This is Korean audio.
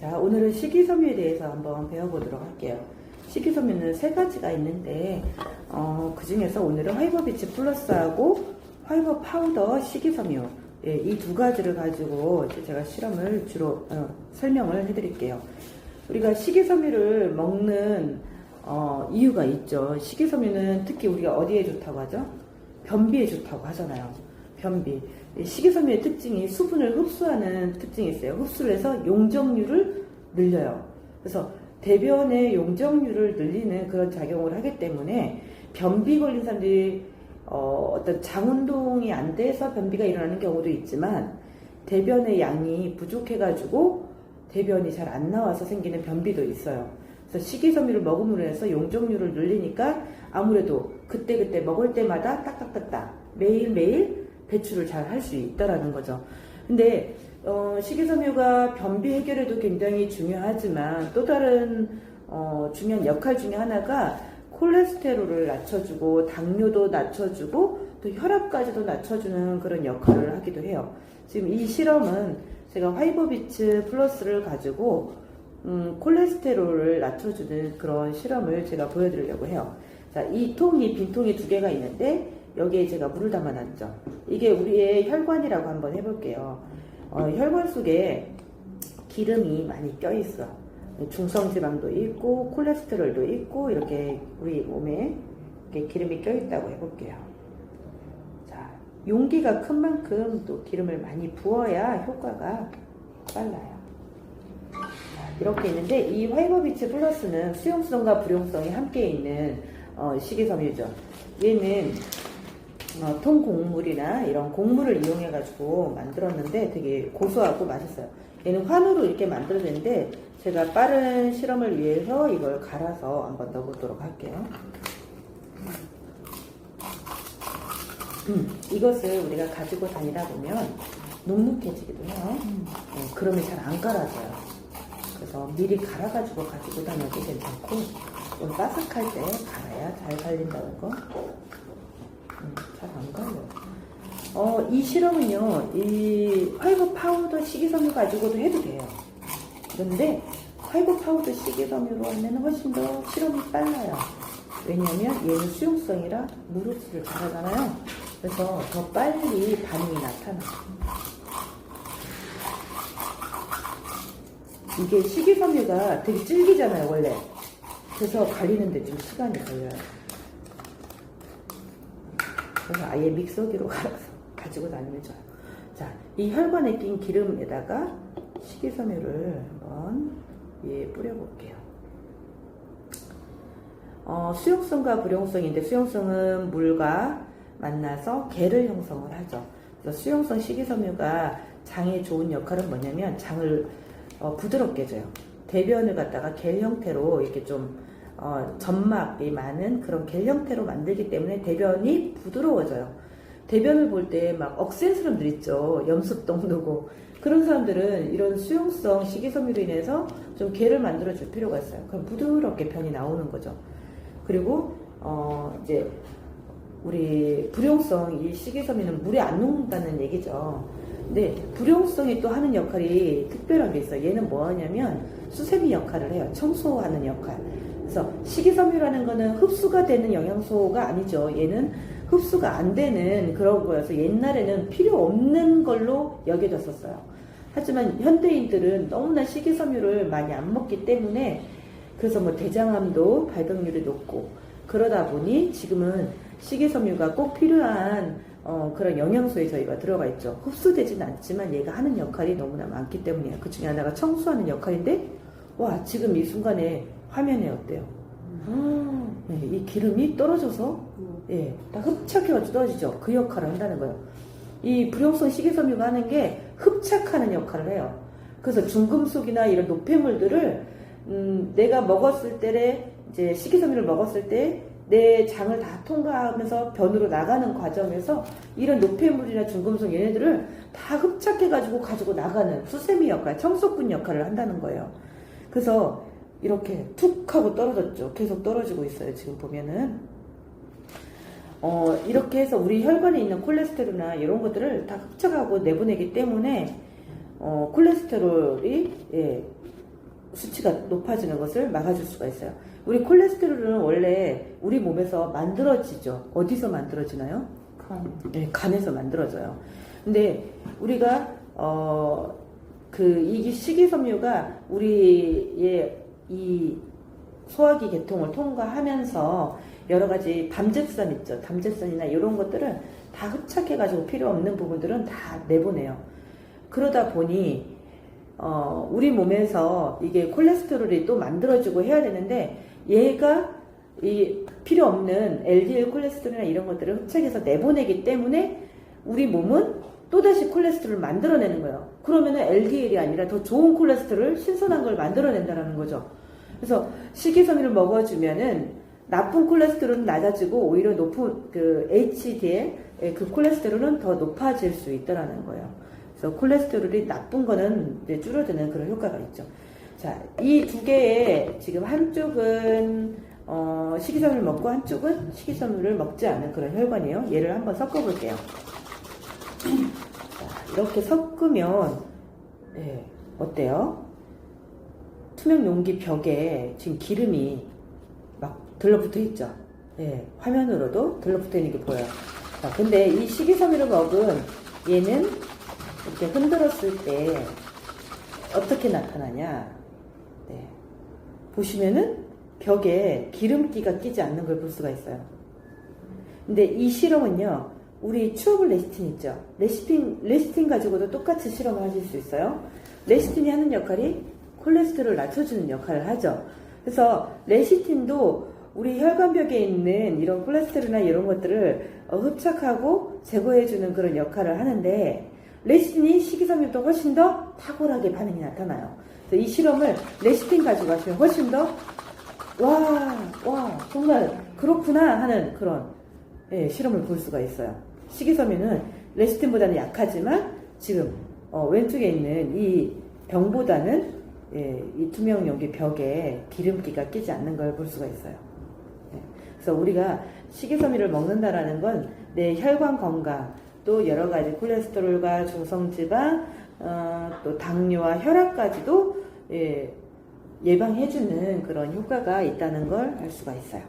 자, 오늘은 식이섬유에 대해서 한번 배워보도록 할게요. 식이섬유는 세 가지가 있는데 그 중에서 오늘은 화이버비치 플러스하고 화이버 파우더 식이섬유, 이 두 가지를 가지고 제가 실험을 주로 설명을 해드릴게요. 우리가 식이섬유를 먹는 이유가 있죠. 식이섬유는 특히 우리가 어디에 좋다고 하죠? 변비에 좋다고 하잖아요. 변비. 식이섬유의 특징이 수분을 흡수하는 특징이 있어요. 흡수를 해서 용적률을 늘려요. 그래서 대변의 용적률을 늘리는 그런 작용을 하기 때문에 변비 걸린 사람들이 어떤 장운동이 안 돼서 변비가 일어나는 경우도 있지만 대변의 양이 부족해가지고 대변이 잘 안 나와서 생기는 변비도 있어요. 그래서 식이섬유를 먹음으로 해서 용적률을 늘리니까 아무래도 그때그때 먹을 때마다 딱딱딱딱 매일매일 배출을 잘 할 수 있다라는 거죠. 근데 식이섬유가 변비 해결에도 굉장히 중요하지만 또 다른 중요한 역할 중에 하나가 콜레스테롤을 낮춰주고 당뇨도 낮춰주고 또 혈압까지도 낮춰주는 그런 역할을 하기도 해요. 지금 이 실험은 제가 화이버비츠 플러스를 가지고 콜레스테롤을 낮춰주는 그런 실험을 제가 보여드리려고 해요. 자, 이 통이 빈통이 두 개가 있는데 여기에 제가 물을 담아놨죠. 이게 우리의 혈관이라고 한번 해볼게요. 혈관 속에 기름이 많이 껴있어. 중성지방도 있고 콜레스테롤도 있고 이렇게 우리 몸에 이렇게 기름이 껴있다고 해볼게요. 자, 용기가 큰 만큼 또 기름을 많이 부어야 효과가 빨라요. 자, 이렇게 있는데 이 화이버비치 플러스는 수용성과 불용성이 함께 있는 식이섬유죠. 얘는 통곡물이나 이런 곡물을 이용해 가지고 만들었는데 되게 고소하고 맛있어요. 얘는 환으로 이렇게 만들어졌는데 제가 빠른 실험을 위해서 이걸 갈아서 한번 넣어보도록 할게요. 이것을 우리가 가지고 다니다 보면 눅눅해지기도 해요. 그러면 잘 안 갈아져요. 그래서 미리 갈아가지고 가지고 다녀도 괜찮고 좀 바삭할 때 갈아야 잘 갈린다는 거. 잘 안 갈려요. 이 실험은요, 이 화이버 파우더 식이섬유 가지고도 해도 돼요. 그런데 화이버 파우더 식이섬유로 하면 훨씬 더 실험이 빨라요. 왜냐하면 얘는 수용성이라 물 흡수를 잘하잖아요. 그래서 더 빨리 반응이 나타나요. 이게 식이섬유가 되게 질기잖아요, 원래. 그래서 갈리는데 좀 시간이 걸려요. 그래서 아예 믹서기로 갈아서 가지고 다니면 좋아요. 자, 이 혈관에 낀 기름에다가 식이섬유를 한번 위에 뿌려볼게요. 수용성과 불용성인데 수용성은 물과 만나서 겔을 형성을 하죠. 그래서 수용성 식이섬유가 장에 좋은 역할은 뭐냐면 장을 부드럽게 해줘요. 대변을 갖다가 겔 형태로 이렇게 좀 점막이 많은 그런 겔 형태로 만들기 때문에 대변이 부드러워져요. 대변을 볼 때 막 억센 사람들 있죠. 염습동 누고 그런 사람들은 이런 수용성 식이섬유로 인해서 좀 겔을 만들어 줄 필요가 있어요. 그럼 부드럽게 변이 나오는 거죠. 그리고 이제 우리 불용성 이 식이섬유는 물에 안 녹는다는 얘기죠. 근데 불용성이 또 하는 역할이 특별한 게 있어요. 얘는 뭐 하냐면 수세미 역할을 해요. 청소하는 역할. 그래서 식이섬유라는 거는 흡수가 되는 영양소가 아니죠. 얘는 흡수가 안 되는 그런 거여서 옛날에는 필요 없는 걸로 여겨졌었어요. 하지만 현대인들은 너무나 식이섬유를 많이 안 먹기 때문에 그래서 뭐 대장암도 발병률이 높고 그러다 보니 지금은 식이섬유가 꼭 필요한 그런 영양소에 저희가 들어가 있죠. 흡수되지는 않지만 얘가 하는 역할이 너무나 많기 때문이에요. 그 중에 하나가 청소하는 역할인데 와 지금 이 순간에 화면에 어때요? 네, 이 기름이 떨어져서 예, 다 흡착해가지고 떨어지죠. 그 역할을 한다는 거예요. 이 불용성 식이섬유가 하는 게 흡착하는 역할을 해요. 그래서 중금속이나 이런 노폐물들을 내가 먹었을 때 이제 식이섬유를 먹었을 때 내 장을 다 통과하면서 변으로 나가는 과정에서 이런 노폐물이나 중금속 얘네들을 다 흡착해가지고 가지고 나가는 수세미 역할, 청소꾼 역할을 한다는 거예요. 그래서 이렇게 툭 하고 떨어졌죠. 계속 떨어지고 있어요. 지금 보면은 이렇게 해서 우리 혈관에 있는 콜레스테롤이나 이런 것들을 다 흡착하고 내보내기 때문에 콜레스테롤이 수치가 높아지는 것을 막아줄 수가 있어요. 우리 콜레스테롤은 원래 우리 몸에서 만들어지죠. 어디서 만들어지나요? 네, 간에서 만들어져요. 근데 우리가 이 식이섬유가 우리의 이 소화기 계통을 통과하면서 여러 가지 담즙선 있죠. 담즙선이나 이런 것들은 다 흡착해가지고 필요 없는 부분들은 다 내보내요. 그러다 보니 우리 몸에서 이게 콜레스테롤이 또 만들어지고 해야 되는데 얘가 이 필요 없는 LDL 콜레스테롤이나 이런 것들을 흡착해서 내보내기 때문에 우리 몸은 또다시 콜레스테롤을 만들어내는 거예요. 그러면은 LDL이 아니라 더 좋은 콜레스테롤, 신선한 걸 만들어낸다는 거죠. 그래서 식이섬유를 먹어주면은 나쁜 콜레스테롤은 낮아지고 오히려 높은 그 HDL, 그 콜레스테롤은 더 높아질 수 있다라는 거예요. 그래서 콜레스테롤이 나쁜 거는 이제 줄어드는 그런 효과가 있죠. 자, 이 두 개의 지금 한쪽은 식이섬유를 먹고 한쪽은 식이섬유를 먹지 않은 그런 혈관이에요. 얘를 한번 섞어 볼게요. 자, 이렇게 섞으면 네, 어때요? 투명 용기 벽에 지금 기름이 막 들러붙어 있죠. 네, 화면으로도 들러붙어 있는 게 보여요. 자, 근데 이 식이섬유를 먹은 얘는 이렇게 흔들었을 때 어떻게 나타나냐? 네, 보시면은 벽에 기름기가 끼지 않는 걸 볼 수가 있어요. 근데 이 실험은요, 우리 추어블 레시틴 있죠? 레시틴 가지고도 똑같이 실험을 하실 수 있어요. 레시틴이 하는 역할이 콜레스테롤을 낮춰주는 역할을 하죠. 그래서 레시틴도 우리 혈관벽에 있는 이런 콜레스테롤이나 이런 것들을 흡착하고 제거해주는 그런 역할을 하는데 레시틴이 식이섬유보다 훨씬 더 탁월하게 반응이 나타나요. 그래서 이 실험을 레시틴 가지고 하시면 훨씬 더 와, 정말 그렇구나 하는 그런 실험을 볼 수가 있어요. 식이섬유는 레시틴보다는 약하지만 지금 왼쪽에 있는 이 병보다는 이 투명 용기 벽에 기름기가 끼지 않는 걸 볼 수가 있어요. 그래서 우리가 식이섬유를 먹는다라는 건 내 혈관 건강, 또 여러 가지 콜레스테롤과 중성지방, 또 당뇨와 혈압까지도 예방해주는 그런 효과가 있다는 걸 알 수가 있어요.